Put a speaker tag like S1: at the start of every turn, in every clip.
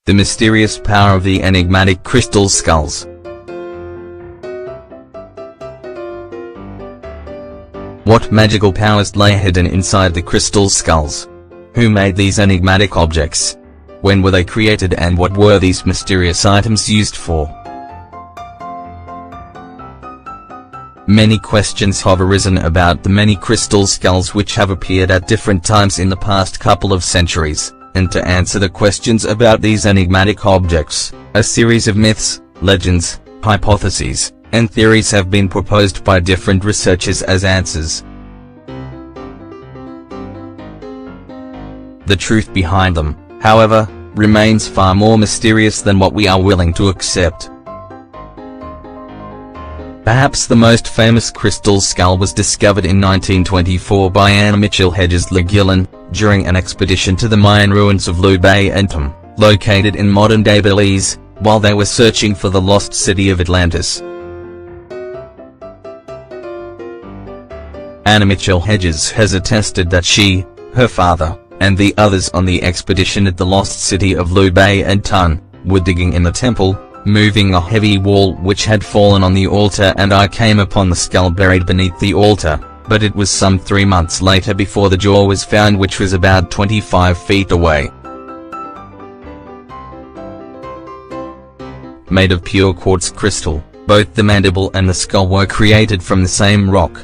S1: The mysterious power of the enigmatic crystal skulls. What magical powers lay hidden inside the crystal skulls? Who made these enigmatic objects? When were they created, and what were these mysterious items used for? Many questions have arisen about the many crystal skulls which have appeared at different times in the past couple of centuries, and to answer the questions about these enigmatic objects, a series of myths, legends, hypotheses, and theories have been proposed by different researchers as answers. The truth behind them, however, remains far more mysterious than what we are willing to accept. Perhaps the most famous crystal skull was discovered in 1924 by Anna Mitchell Hedges LeGuilin, during an expedition to the Mayan ruins of Lubay and Tum, located in modern-day Belize, while they were searching for the lost city of Atlantis. Anna Mitchell Hedges has attested that she, her father, and the others on the expedition at the lost city of Lubay and Tun, were digging in the temple, moving a heavy wall which had fallen on the altar, and I came upon the skull buried beneath the altar, but it was some 3 months later before the jaw was found, which was about 25 feet away. Made of pure quartz crystal, both the mandible and the skull were created from the same rock.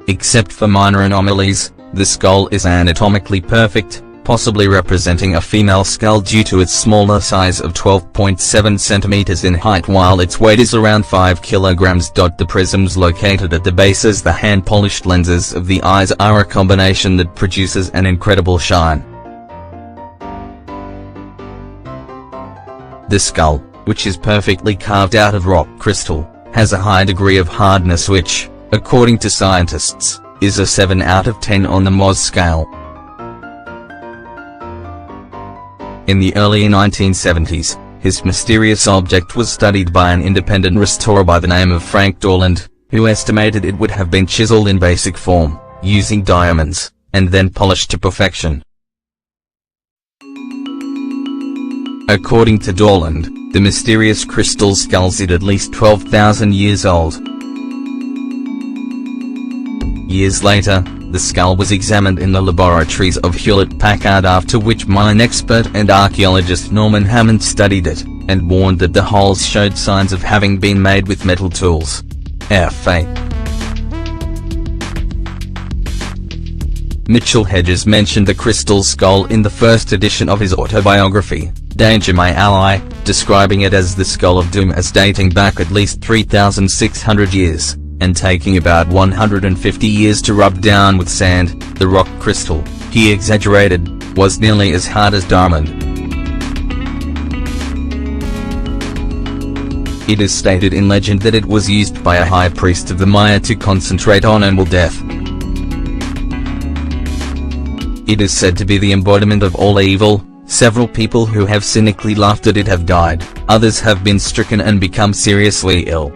S1: Except for minor anomalies, the skull is anatomically perfect, possibly representing a female skull due to its smaller size of 12.7 centimeters in height, while its weight is around 5 kilograms. The prisms located at the bases, the hand-polished lenses of the eyes, are a combination that produces an incredible shine. The skull, which is perfectly carved out of rock crystal, has a high degree of hardness which, according to scientists, is a 7 out of 10 on the Mohs scale. In the early 1970s, his mysterious object was studied by an independent restorer by the name of Frank Dorland, who estimated it would have been chiseled in basic form, using diamonds, and then polished to perfection. According to Dorland, the mysterious crystal skulls is at least 12,000 years old. Years later, the skull was examined in the laboratories of Hewlett-Packard, after which mine expert and archaeologist Norman Hammond studied it, and warned that the holes showed signs of having been made with metal tools. F.A. Mitchell Hedges mentioned the crystal skull in the first edition of his autobiography, Danger My Ally, describing it as the skull of doom, as dating back at least 3,600 years. And taking about 150 years to rub down with sand. The rock crystal, he exaggerated, was nearly as hard as diamond. It is stated in legend that it was used by a high priest of the Maya to concentrate on animal death. It is said to be the embodiment of all evil. Several people who have cynically laughed at it have died, others have been stricken and become seriously ill.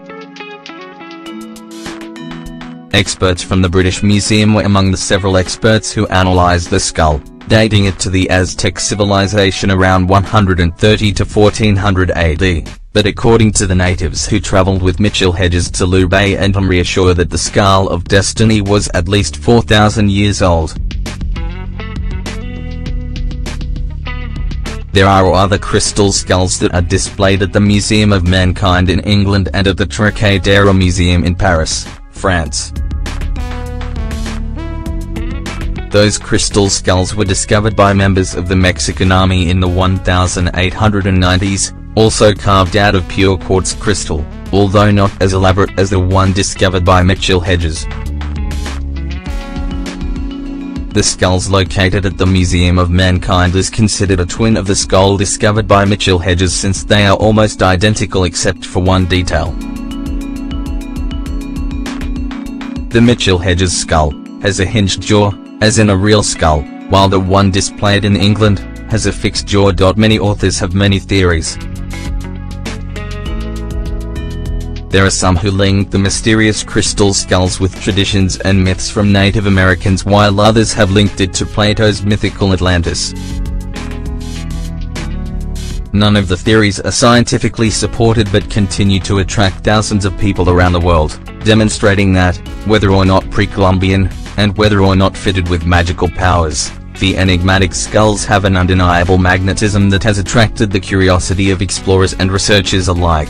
S1: Experts from the British Museum were among the several experts who analysed the skull, dating it to the Aztec civilization around 130 to 1400 AD, but according to the natives who travelled with Mitchell Hedges to Lubay and Tum, reassure that the skull of destiny was at least 4,000 years old. There are other crystal skulls that are displayed at the Museum of Mankind in England and at the Trocadero Museum in Paris, France. Those crystal skulls were discovered by members of the Mexican army in the 1890s, also carved out of pure quartz crystal, although not as elaborate as the one discovered by Mitchell Hedges. The skulls located at the Museum of Mankind is considered a twin of the skull discovered by Mitchell Hedges, since they are almost identical except for one detail. The Mitchell Hedges skull has a hinged jaw, as in a real skull, while the one displayed in England has a fixed jaw. Many authors have many theories. There are some who link the mysterious crystal skulls with traditions and myths from Native Americans, while others have linked it to Plato's mythical Atlantis. None of the theories are scientifically supported but continue to attract thousands of people around the world, demonstrating that, whether or not pre-Columbian, and whether or not fitted with magical powers, the enigmatic skulls have an undeniable magnetism that has attracted the curiosity of explorers and researchers alike.